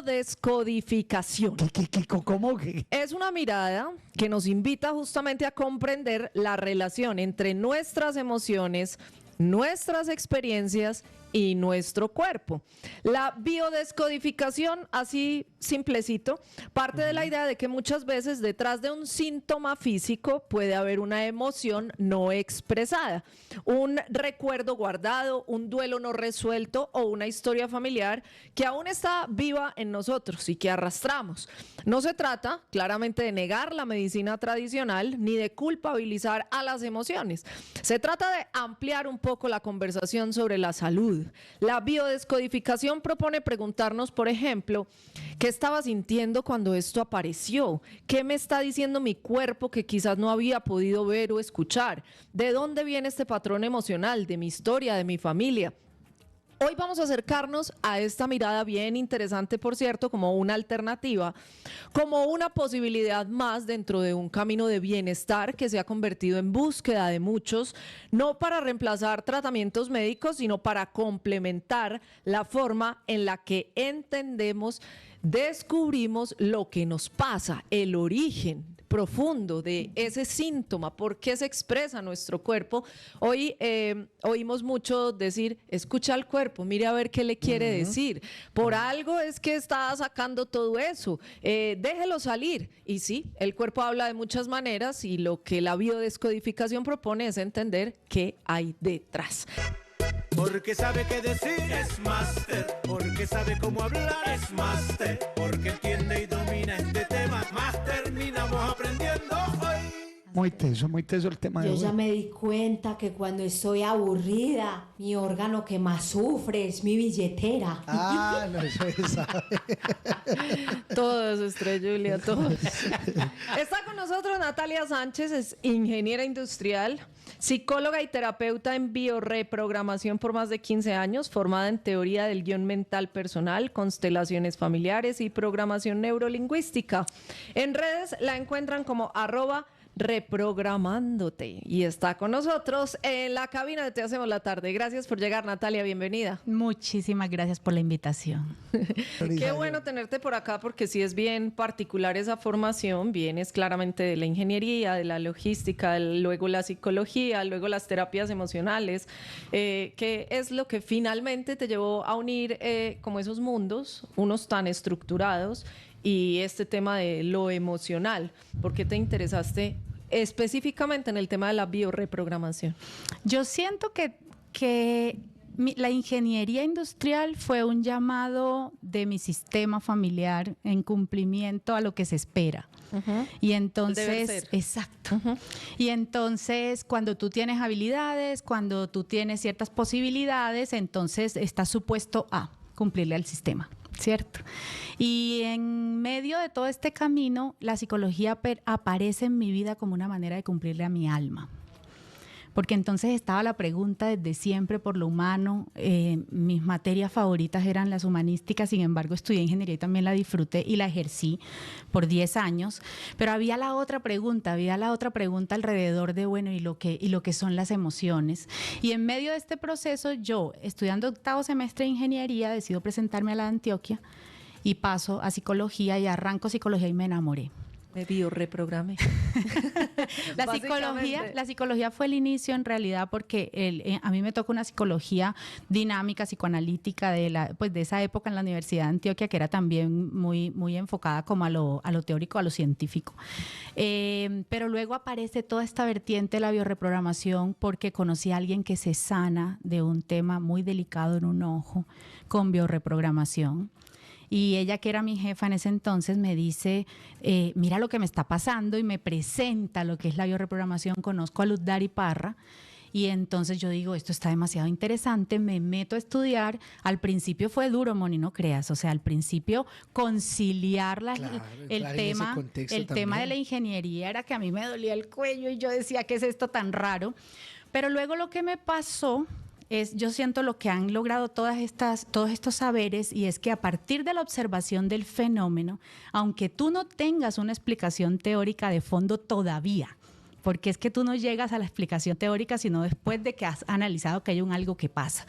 biodescodificación. ¿Cómo que? Es una mirada que nos invita justamente a comprender la relación entre nuestras emociones, nuestras experiencias y nuestro cuerpo. La biodescodificación, así simplecito, parte de la idea de que muchas veces detrás de un síntoma físico puede haber una emoción no expresada, un recuerdo guardado, un duelo no resuelto o una historia familiar que aún está viva en nosotros y que arrastramos. No se trata claramente de negar la medicina tradicional ni de culpabilizar a las emociones. Se trata de ampliar un poco la conversación sobre la salud. La biodescodificación propone preguntarnos, por ejemplo, ¿qué estaba sintiendo cuando esto apareció? ¿Qué me está diciendo mi cuerpo que quizás no había podido ver o escuchar? ¿De dónde viene este patrón emocional? ¿De mi historia, de mi familia? Hoy vamos a acercarnos a esta mirada bien interesante, por cierto, como una alternativa, como una posibilidad más dentro de un camino de bienestar que se ha convertido en búsqueda de muchos, no para reemplazar tratamientos médicos, sino para complementar la forma en la que entendemos, descubrimos lo que nos pasa, el origen profundo de ese síntoma, por qué se expresa nuestro cuerpo. Hoy oímos mucho decir, escucha al cuerpo, mire a ver qué le quiere decir. Por algo es que está sacando todo eso. Déjelo salir. Y sí, el cuerpo habla de muchas maneras y lo que la biodescodificación propone es entender qué hay detrás. Porque sabe qué decir es máster, porque sabe cómo hablar es máster, porque entiende y domina este tema, más terminamos aprendiendo hoy. Muy teso el tema de Yo hoy. ya me di cuenta que cuando estoy aburrida, mi órgano que más sufre es mi billetera. Ah, no, eso es. Todos, Estrella Julia, todos. Está con nosotros Natalia Sánchez, es ingeniera industrial, psicóloga y terapeuta en biorreprogramación por más de 15 años, formada en teoría del guión mental personal, constelaciones familiares y programación neurolingüística. En redes la encuentran como @reprogramándote y está con nosotros en la cabina de Te Hacemos la Tarde. Gracias por llegar, Natalia, bienvenida. Muchísimas gracias por la invitación. Qué bueno tenerte por acá porque sí es bien particular esa formación, vienes claramente de la ingeniería, de la logística, luego la psicología, luego las terapias emocionales, que es lo que finalmente te llevó a unir como esos mundos, unos tan estructurados, y este tema de lo emocional. ¿Por qué te interesaste específicamente en el tema de la biorreprogramación? Yo siento que la ingeniería industrial fue un llamado de mi sistema familiar en cumplimiento a lo que se espera. Uh-huh. Y entonces, Debe ser. exacto. Uh-huh. Y entonces, cuando tú tienes habilidades, cuando tú tienes ciertas posibilidades, entonces estás supuesto a cumplirle al sistema, ¿cierto? Y en medio de todo este camino, la psicología aparece en mi vida como una manera de cumplirle a mi alma. Porque entonces estaba la pregunta desde siempre por lo humano. Mis materias favoritas eran las humanísticas, sin embargo estudié ingeniería y también la disfruté y la ejercí por 10 años. Pero había la otra pregunta alrededor de, bueno, y lo que son las emociones. Y en medio de este proceso, yo, estudiando 8º semestre de ingeniería, decido presentarme a la de Antioquia y paso a psicología y arranco psicología y me enamoré. Me biorreprogramé. La psicología fue el inicio en realidad porque a mí me toca una psicología dinámica, psicoanalítica de esa época en la Universidad de Antioquia, que era también muy enfocada como a lo teórico, a lo científico. Pero luego aparece toda esta vertiente de la biorreprogramación porque conocí a alguien que se sana de un tema muy delicado en un ojo con biorreprogramación. Y ella, que era mi jefa en ese entonces, me dice, mira lo que me está pasando, y me presenta lo que es la biorreprogramación. Conozco a Luz Dari Parra y entonces yo digo, esto está demasiado interesante, me meto a estudiar. Al principio fue duro, Moni, no creas. O sea, al principio conciliar el tema de la ingeniería era que a mí me dolía el cuello y yo decía, ¿qué es esto tan raro? Pero luego lo que me pasó yo siento lo que han logrado todos estos saberes, y es que a partir de la observación del fenómeno, aunque tú no tengas una explicación teórica de fondo todavía, porque es que tú no llegas a la explicación teórica sino después de que has analizado que hay algo que pasa.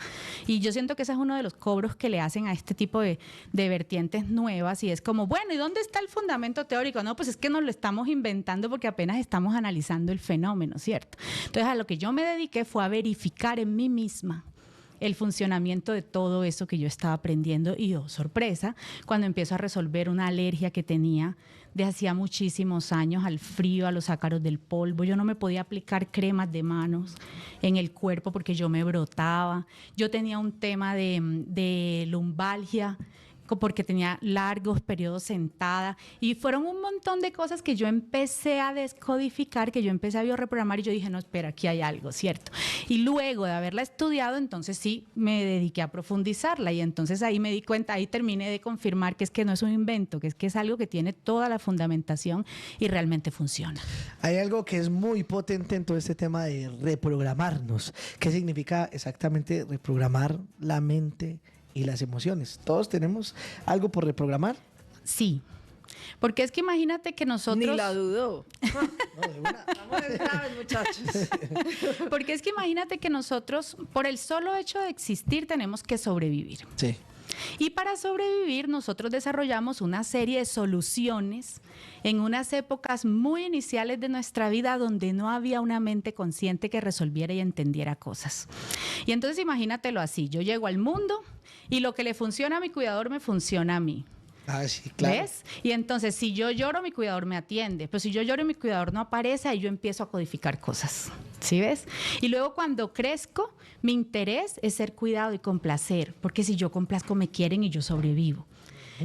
Y yo siento que ese es uno de los cobros que le hacen a este tipo de vertientes nuevas, y es como, bueno, ¿y dónde está el fundamento teórico? No, pues es que nos lo estamos inventando porque apenas estamos analizando el fenómeno, ¿cierto? Entonces, a lo que yo me dediqué fue a verificar en mí misma el funcionamiento de todo eso que yo estaba aprendiendo, y oh, sorpresa, cuando empiezo a resolver una alergia que tenía de hacía muchísimos años al frío, a los ácaros del polvo. Yo no me podía aplicar cremas de manos en el cuerpo porque yo me brotaba. Yo tenía un tema de lumbalgia porque tenía largos periodos sentada, y fueron un montón de cosas que yo empecé a descodificar, que yo empecé a bioreprogramar, y yo dije, no, espera, aquí hay algo, ¿cierto? Y luego de haberla estudiado, entonces sí me dediqué a profundizarla, y entonces ahí me di cuenta, ahí terminé de confirmar que es que no es un invento, que es algo que tiene toda la fundamentación y realmente funciona. Hay algo que es muy potente en todo este tema de reprogramarnos. ¿Qué significa exactamente reprogramar la mente y las emociones? ¿Todos tenemos algo por reprogramar? Sí, porque es que imagínate que nosotros... Ni la dudó. No, de una. Vamos graves, muchachos. Porque es que imagínate que nosotros, por el solo hecho de existir, tenemos que sobrevivir. Sí. Y para sobrevivir nosotros desarrollamos una serie de soluciones en unas épocas muy iniciales de nuestra vida donde no había una mente consciente que resolviera y entendiera cosas. Y entonces imagínatelo así, yo llego al mundo y lo que le funciona a mi cuidador me funciona a mí. Ah, sí, claro. ¿Ves? Y entonces, si yo lloro, mi cuidador me atiende. Pero si yo lloro y mi cuidador no aparece, ahí yo empiezo a codificar cosas. ¿Sí ves? Y luego cuando crezco, mi interés es ser cuidado y complacer. Porque si yo complazco, me quieren y yo sobrevivo.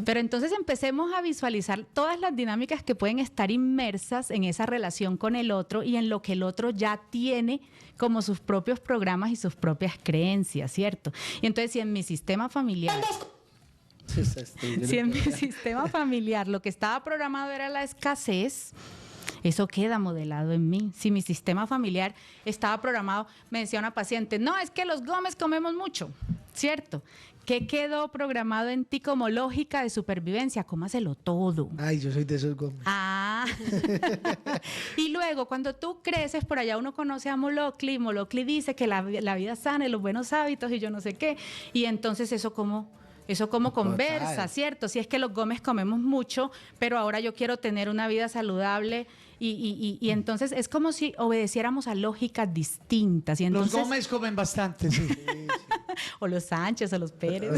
Pero entonces empecemos a visualizar todas las dinámicas que pueden estar inmersas en esa relación con el otro y en lo que el otro ya tiene como sus propios programas y sus propias creencias, ¿cierto? Y entonces, si en mi sistema familiar... Si en mi sistema familiar lo que estaba programado era la escasez, eso queda modelado en mí. Si mi sistema familiar estaba programado, me decía una paciente, no, es que los Gómez comemos mucho, ¿cierto? ¿Qué quedó programado en ti como lógica de supervivencia? Cómaselo todo. Ay, yo soy de esos Gómez. Ah. Y luego, cuando tú creces, por allá uno conoce a Molocli, y Molocli dice que la vida sana y los buenos hábitos y yo no sé qué. Y entonces eso como conversa, Total. ¿cierto? Si es que los Gómez comemos mucho, pero ahora yo quiero tener una vida saludable y entonces es como si obedeciéramos a lógicas distintas. Y entonces, Los Gómez comen bastante, sí. o los Sánchez o los Pérez.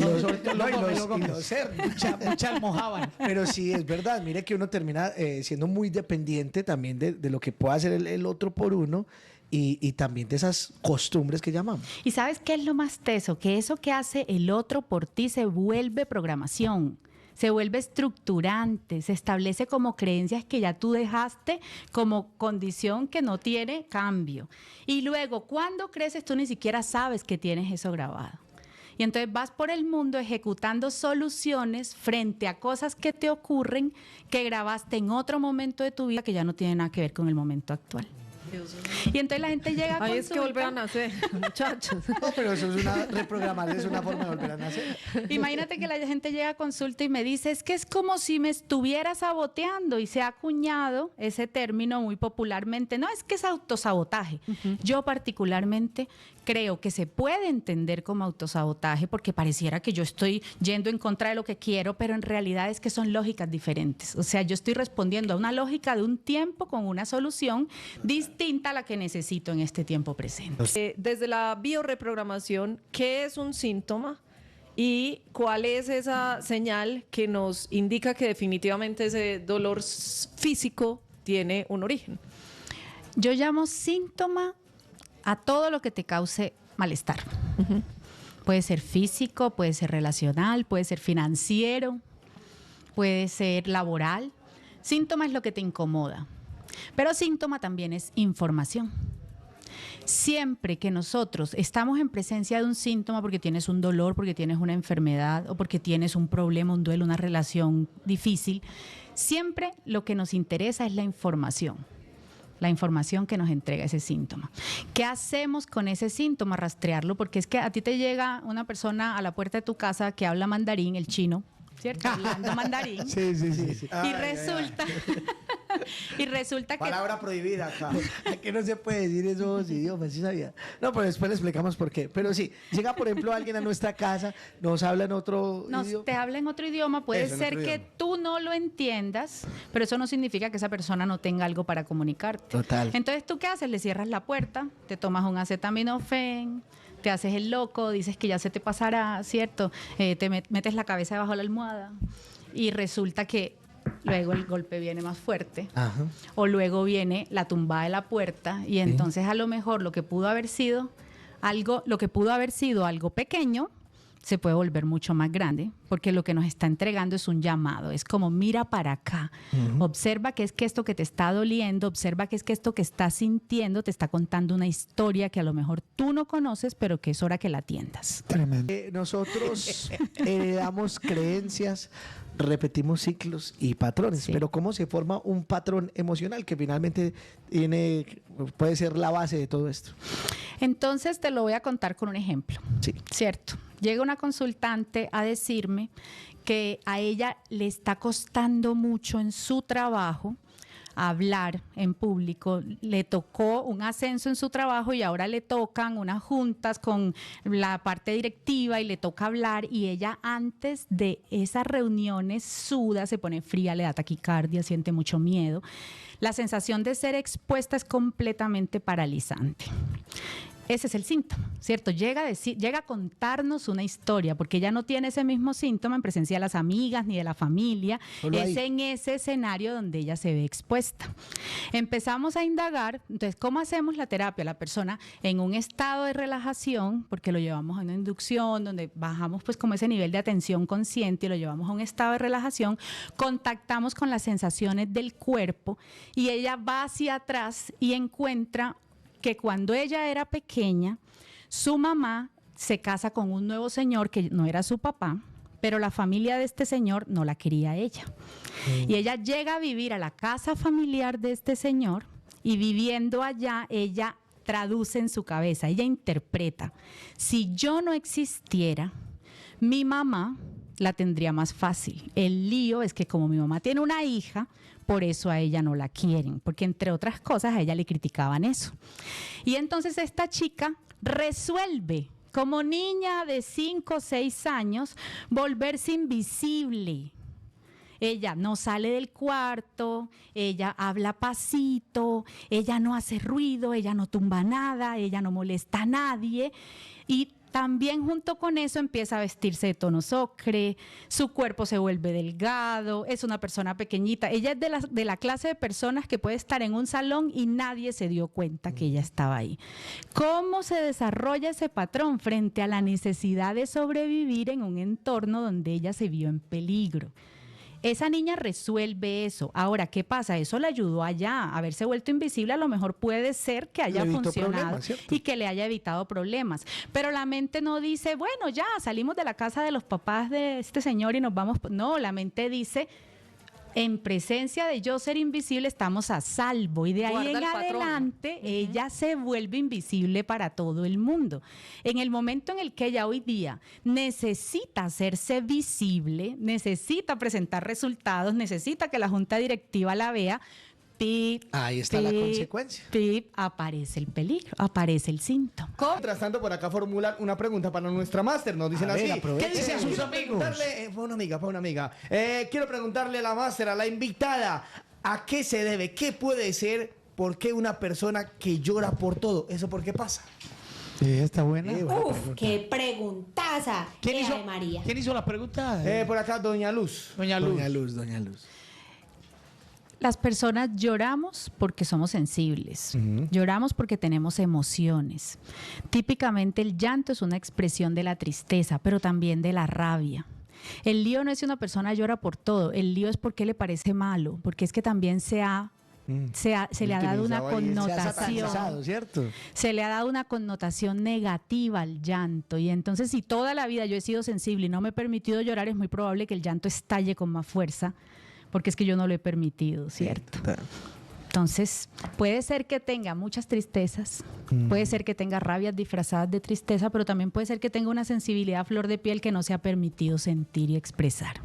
Mucha almojábana. Pero sí, es verdad. Mire que uno termina siendo muy dependiente también de lo que pueda hacer el otro por uno. Y también de esas costumbres que llamamos. ¿Y sabes qué es lo más teso? Que eso que hace el otro por ti se vuelve programación, se vuelve estructurante, se establece como creencias que ya tú dejaste como condición que no tiene cambio. Y luego, cuando creces, tú ni siquiera sabes que tienes eso grabado. Y entonces vas por el mundo ejecutando soluciones frente a cosas que te ocurren que grabaste en otro momento de tu vida que ya no tiene nada que ver con el momento actual. Y entonces la gente llega a Ahí es que consulta. volver a nacer, muchachos. No, pero eso es reprogramar, es una forma de volver a nacer. Imagínate que la gente llega a consulta y me dice, es que es como si me estuviera saboteando, y se ha acuñado ese término muy popularmente. No, es que es autosabotaje. Yo particularmente creo que se puede entender como autosabotaje porque pareciera que yo estoy yendo en contra de lo que quiero, pero en realidad es que son lógicas diferentes. O sea, yo estoy respondiendo a una lógica de un tiempo con una solución distinta a la que necesito en este tiempo presente. Desde la bioreprogramación, ¿qué es un síntoma? ¿Y cuál es esa señal que nos indica que definitivamente ese dolor físico tiene un origen? Yo llamo síntoma a todo lo que te cause malestar. Puede ser físico, puede ser relacional, puede ser financiero, puede ser laboral. Síntoma es lo que te incomoda, pero síntoma también es información. Siempre que nosotros estamos en presencia de un síntoma porque tienes un dolor, porque tienes una enfermedad o porque tienes un problema, un duelo, una relación difícil, siempre lo que nos interesa es la información que nos entrega ese síntoma. ¿Qué hacemos con ese síntoma? Rastrearlo, porque es que a ti te llega una persona a la puerta de tu casa que habla mandarín, el chino, ¿cierto? Hablando mandarín. Sí. Y resulta Y resulta que... Palabra prohibida acá. Aquí no se puede decir esos idiomas, ¿sí sabía? No, pero después le explicamos por qué. Pero sí, llega por ejemplo alguien a nuestra casa, nos habla en otro idioma. Te habla en otro idioma, puede Eso, en ser otro que idioma. tú no lo entiendas, pero eso no significa que esa persona no tenga algo para comunicarte. Total. Entonces, ¿tú qué haces? Le cierras la puerta, te tomas un acetaminofén, te haces el loco, dices que ya se te pasará, ¿cierto? Metes la cabeza debajo de la almohada y resulta que luego el golpe viene más fuerte. Ajá. O luego viene la tumbada de la puerta y entonces a lo mejor lo que pudo haber sido algo pequeño se puede volver mucho más grande, porque lo que nos está entregando es un llamado, es como mira para acá, observa qué es que esto que te está doliendo, observa qué es que esto que estás sintiendo te está contando una historia que a lo mejor tú no conoces, pero que es hora que la atiendas. Tremendo. Nosotros heredamos creencias, repetimos ciclos y patrones, Sí. pero ¿cómo se forma un patrón emocional que finalmente puede ser la base de todo esto? Entonces te lo voy a contar con un ejemplo. Sí. Cierto. Llega una consultante a decirme que a ella le está costando mucho en su trabajo hablar en público. Le tocó un ascenso en su trabajo y ahora le tocan unas juntas con la parte directiva y le toca hablar, y ella antes de esas reuniones suda, se pone fría, le da taquicardia, siente mucho miedo. La sensación de ser expuesta es completamente paralizante. Ese es el síntoma, ¿cierto? Llega a contarnos una historia, porque ella no tiene ese mismo síntoma en presencia de las amigas ni de la familia. Solo Es ahí. en ese escenario donde ella se ve expuesta. Empezamos a indagar, entonces, ¿cómo hacemos la terapia? La persona en un estado de relajación, porque lo llevamos a una inducción, donde bajamos pues como ese nivel de atención consciente y lo llevamos a un estado de relajación, contactamos con las sensaciones del cuerpo y ella va hacia atrás y encuentra que cuando ella era pequeña, su mamá se casa con un nuevo señor que no era su papá, pero la familia de este señor no la quería a ella. Y ella llega a vivir a la casa familiar de este señor y viviendo allá, ella traduce en su cabeza, ella interpreta, si yo no existiera, mi mamá la tendría más fácil. El lío es que como mi mamá tiene una hija, por eso a ella no la quieren, porque entre otras cosas a ella le criticaban eso. Y entonces esta chica resuelve, como niña de 5 o 6 años, volverse invisible. Ella no sale del cuarto, ella habla pasito, ella no hace ruido, ella no tumba nada, ella no molesta a nadie. Y también junto con eso empieza a vestirse de tonos ocre, su cuerpo se vuelve delgado, es una persona pequeñita. Ella es de la clase de personas que puede estar en un salón y nadie se dio cuenta que ella estaba ahí. ¿Cómo se desarrolla ese patrón frente a la necesidad de sobrevivir en un entorno donde ella se vio en peligro? Esa niña resuelve eso. Ahora, ¿qué pasa? Eso le ayudó allá a haberse vuelto invisible. A lo mejor puede ser que haya Le evitó funcionado problemas, ¿cierto? y que le haya evitado problemas. Pero la mente no dice, bueno, ya salimos de la casa de los papás de este señor y nos vamos. No, la mente dice, en presencia de yo ser invisible estamos a salvo, y de ahí Guarda en el patrón. adelante ella se vuelve invisible para todo el mundo. En el momento en el que ella hoy día necesita hacerse visible, necesita presentar resultados, necesita que la junta directiva la vea, pip, Ahí está la consecuencia. pip, aparece el peligro, aparece el síntoma. Mientras tanto, por acá formulan una pregunta para nuestra máster. Nos dicen A ver, así. aprovechen ¿Qué dicen a sus quiero amigos? preguntarle, fue una amiga. Quiero preguntarle a la máster, a la invitada, ¿a qué se debe? ¿Qué puede ser? ¿Por qué una persona que llora por todo? ¿Eso por qué pasa? Sí, está buena. Uf, qué preguntaza. Ave María. ¿Quién hizo la pregunta? Por acá, Doña Luz. Doña Luz. Doña Luz. Las personas lloramos porque somos sensibles, lloramos porque tenemos emociones. Típicamente el llanto es una expresión de la tristeza, pero también de la rabia. El lío no es si una persona llora por todo, el lío es porque le parece malo, porque es que también se le ha dado una Utilizado ahí, Se ha satanizado, connotación. ¿cierto? Se le ha dado una connotación negativa al llanto, y entonces si toda la vida yo he sido sensible y no me he permitido llorar, es muy probable que el llanto estalle con más fuerza, porque es que yo no lo he permitido, ¿cierto? Entonces, puede ser que tenga muchas tristezas, puede ser que tenga rabias disfrazadas de tristeza, pero también puede ser que tenga una sensibilidad a flor de piel que no se ha permitido sentir y expresar.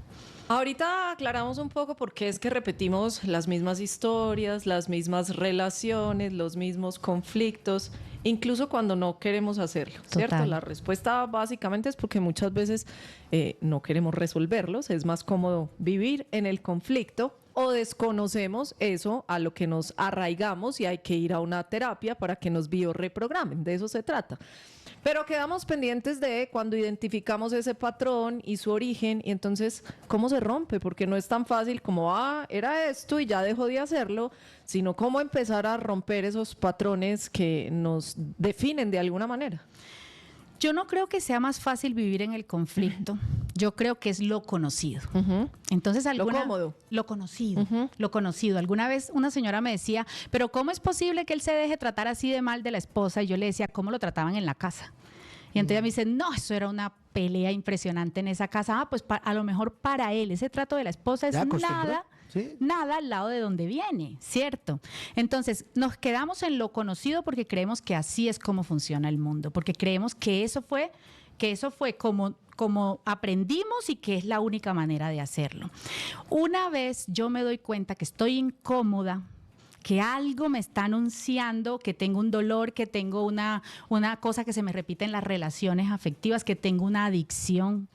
Ahorita aclaramos un poco por qué es que repetimos las mismas historias, las mismas relaciones, los mismos conflictos, incluso cuando no queremos hacerlo, ¿cierto? Total. La respuesta básicamente es porque muchas veces no queremos resolverlos, es más cómodo vivir en el conflicto o desconocemos eso a lo que nos arraigamos y hay que ir a una terapia para que nos biorreprogramen, de eso se trata. Pero quedamos pendientes de cuando identificamos ese patrón y su origen y entonces cómo se rompe, porque no es tan fácil como, era esto y ya dejó de hacerlo, sino cómo empezar a romper esos patrones que nos definen de alguna manera. Yo no creo que sea más fácil vivir en el conflicto. Yo creo que es lo conocido. Entonces, Lo cómodo. Lo conocido, lo conocido. Alguna vez una señora me decía, pero ¿cómo es posible que él se deje tratar así de mal de la esposa? Y yo le decía, ¿cómo lo trataban en la casa? Y entonces ella me dice, no, eso era una pelea impresionante en esa casa. Pues a lo mejor para él ese trato de la esposa es ¿Ya acostumbró? nada. Sí. Nada al lado de donde viene, ¿cierto? Entonces, nos quedamos en lo conocido porque creemos que así es como funciona el mundo, porque creemos que eso fue como aprendimos y que es la única manera de hacerlo. Una vez yo me doy cuenta que estoy incómoda, que algo me está anunciando, que tengo un dolor, que tengo una cosa que se me repite en las relaciones afectivas, que tengo una adicción,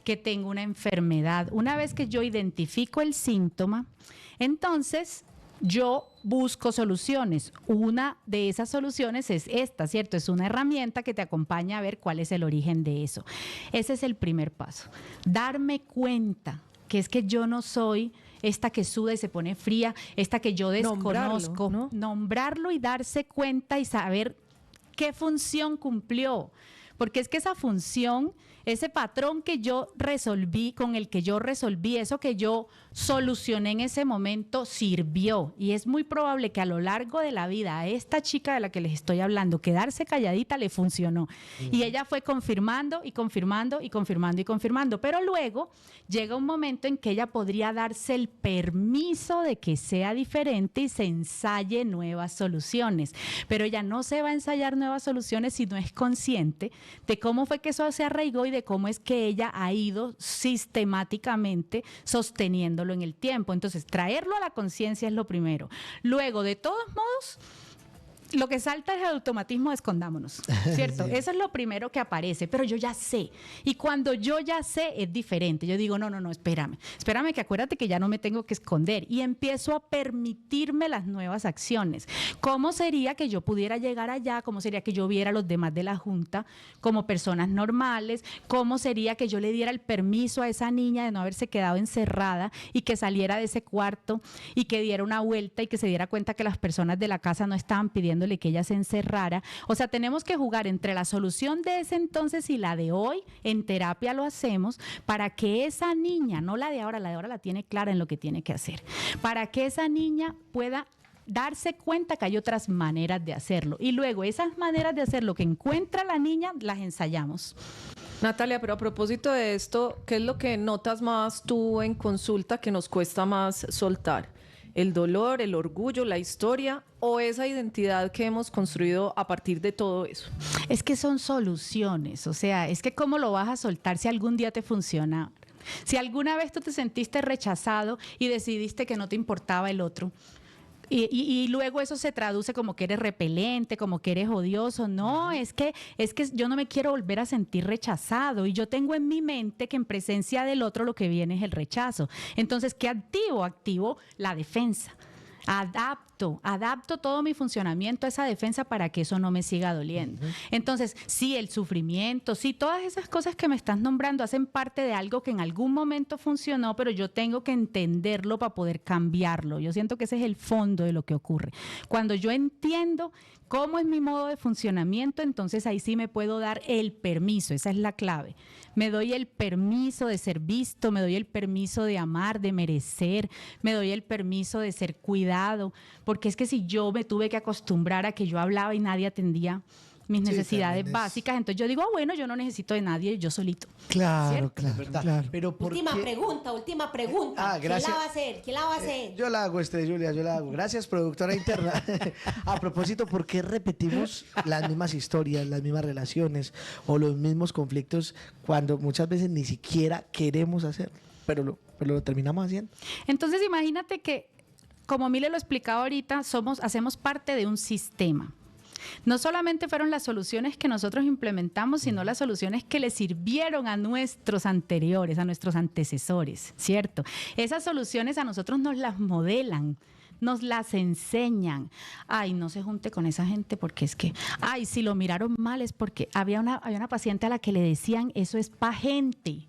que tengo una enfermedad. Una vez que yo identifico el síntoma, entonces yo busco soluciones. Una de esas soluciones es esta, ¿cierto? Es una herramienta que te acompaña a ver cuál es el origen de eso. Ese es el primer paso. Darme cuenta que es que yo no soy esta que suda y se pone fría, esta que yo desconozco. Nombrarlo, ¿no? Nombrarlo y darse cuenta y saber qué función cumplió. Porque es que esa función, ese patrón que yo resolví, con el que yo resolví, eso que yo solucioné en ese momento, sirvió. Y es muy probable que a lo largo de la vida a esta chica de la que les estoy hablando, quedarse calladita le funcionó. Y ella fue confirmando y confirmando y confirmando y confirmando. Pero luego llega un momento en que ella podría darse el permiso de que sea diferente y se ensaye nuevas soluciones. Pero ella no se va a ensayar nuevas soluciones si no es consciente de cómo fue que eso se arraigó y de cómo es que ella ha ido sistemáticamente sosteniéndolo en el tiempo. Entonces, traerlo a la conciencia es lo primero. Luego, de todos modos, lo que salta es el automatismo de escondámonos, ¿cierto? Sí. Eso es lo primero que aparece, pero yo ya sé. Y cuando yo ya sé, es diferente. Yo digo, no, espérame, que acuérdate que ya no me tengo que esconder. Y empiezo a permitirme las nuevas acciones. ¿Cómo sería que yo pudiera llegar allá? ¿Cómo sería que yo viera a los demás de la Junta como personas normales? ¿Cómo sería que yo le diera el permiso a esa niña de no haberse quedado encerrada y que saliera de ese cuarto y que diera una vuelta y que se diera cuenta que las personas de la casa no estaban pidiendo que ella se encerrara? O sea, tenemos que jugar entre la solución de ese entonces y la de hoy. En terapia lo hacemos para que esa niña, no la de ahora la tiene clara en lo que tiene que hacer, para que esa niña pueda darse cuenta que hay otras maneras de hacerlo. Y luego esas maneras de hacerlo que encuentra la niña, las ensayamos. Natalia, pero a propósito de esto, ¿qué es lo que notas más tú en consulta que nos cuesta más soltar? ¿El dolor, el orgullo, la historia o esa identidad que hemos construido a partir de todo eso? Es que son soluciones, o sea, es que ¿cómo lo vas a soltar si algún día te funciona? Si alguna vez tú te sentiste rechazado y decidiste que no te importaba el otro, y luego eso se traduce como que eres repelente, como que eres odioso. No, es que yo no me quiero volver a sentir rechazado y yo tengo en mi mente que en presencia del otro lo que viene es el rechazo. Entonces, ¿qué activo? Activo la defensa. Adapto todo mi funcionamiento a esa defensa para que eso no me siga doliendo. Entonces, sí, el sufrimiento, sí, todas esas cosas que me estás nombrando hacen parte de algo que en algún momento funcionó, pero yo tengo que entenderlo para poder cambiarlo. Yo siento que ese es el fondo de lo que ocurre. Cuando yo entiendo cómo es mi modo de funcionamiento, entonces ahí sí me puedo dar el permiso, esa es la clave. Me doy el permiso de ser visto, me doy el permiso de amar, de merecer, me doy el permiso de ser cuidado, porque es que si yo me tuve que acostumbrar a que yo hablaba y nadie atendía mis necesidades básicas, entonces yo digo, bueno, yo no necesito de nadie, yo solito. Claro, ¿cierto? claro. Pero Última pregunta. gracias. ¿Quién la va a hacer? Yo la hago, Julia, yo la hago. Gracias, productora interna. A propósito, ¿por qué repetimos las mismas historias, las mismas relaciones o los mismos conflictos cuando muchas veces ni siquiera queremos hacerlo? Pero pero lo terminamos haciendo. Entonces imagínate que, como Mile lo explicaba ahorita, hacemos parte de un sistema. No solamente fueron las soluciones que nosotros implementamos, sino las soluciones que le sirvieron a nuestros anteriores, a nuestros antecesores, ¿cierto? Esas soluciones a nosotros nos las modelan, nos las enseñan. Ay, no se junte con esa gente porque es que, ay, si lo miraron mal es porque había una paciente a la que le decían, eso es pa' gente.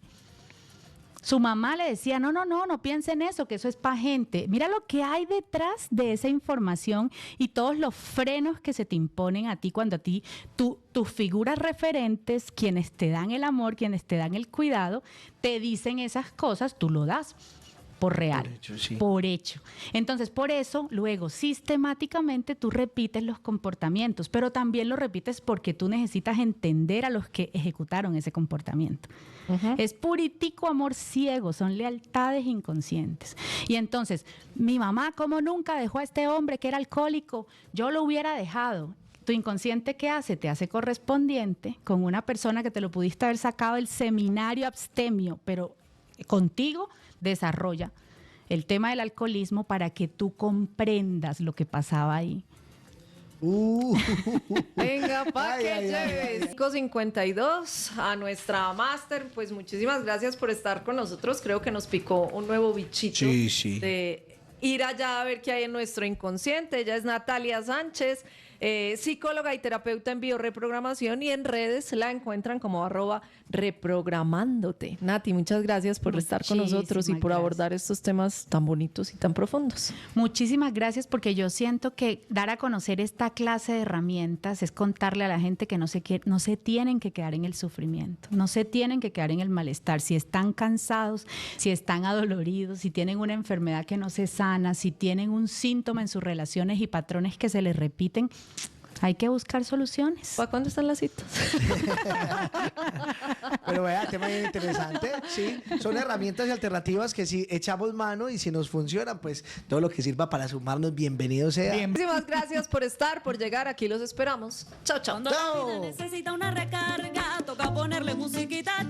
Su mamá le decía, no piense en eso, que eso es pa' gente. Mira lo que hay detrás de esa información y todos los frenos que se te imponen a ti cuando a ti, tus figuras referentes, quienes te dan el amor, quienes te dan el cuidado, te dicen esas cosas, tú lo das. Por real, Por hecho, sí. por hecho. Entonces, por eso, luego, sistemáticamente tú repites los comportamientos, pero también lo repites porque tú necesitas entender a los que ejecutaron ese comportamiento. Es puritico amor ciego, son lealtades inconscientes. Y entonces, mi mamá, ¿cómo nunca dejó a este hombre que era alcohólico? Yo lo hubiera dejado. Tu inconsciente, ¿qué hace? Te hace correspondiente con una persona que te lo pudiste haber sacado del seminario abstemio, pero contigo desarrolla el tema del alcoholismo para que tú comprendas lo que pasaba ahí. Venga, pa' Ay, que ay, ay, lleves. 5:52 a nuestra máster. Pues muchísimas gracias por estar con nosotros. Creo que nos picó un nuevo bichito Sí, sí. de ir allá a ver qué hay en nuestro inconsciente. Ella es Natalia Sánchez, psicóloga y terapeuta en bioreprogramación, y en redes la encuentran como @reprogramándote. Nati, muchas gracias por estar con nosotros y Muchísimas por gracias. abordar estos temas tan bonitos y tan profundos. Muchísimas gracias, porque yo siento que dar a conocer esta clase de herramientas es contarle a la gente que no se tienen que quedar en el sufrimiento, no se tienen que quedar en el malestar. Si están cansados, si están adoloridos, si tienen una enfermedad que no se sana, si tienen un síntoma en sus relaciones y patrones que se les repiten, hay que buscar soluciones. ¿Para cuándo están las citas? Pero vea, tema bien interesante. Sí, son herramientas y alternativas que si echamos mano y si nos funcionan, pues todo lo que sirva para sumarnos, bienvenido sea. Muchísimas gracias por estar, por llegar. Aquí los esperamos. Chao, chao. Cuando la vida necesita una recarga, toca ponerle musiquita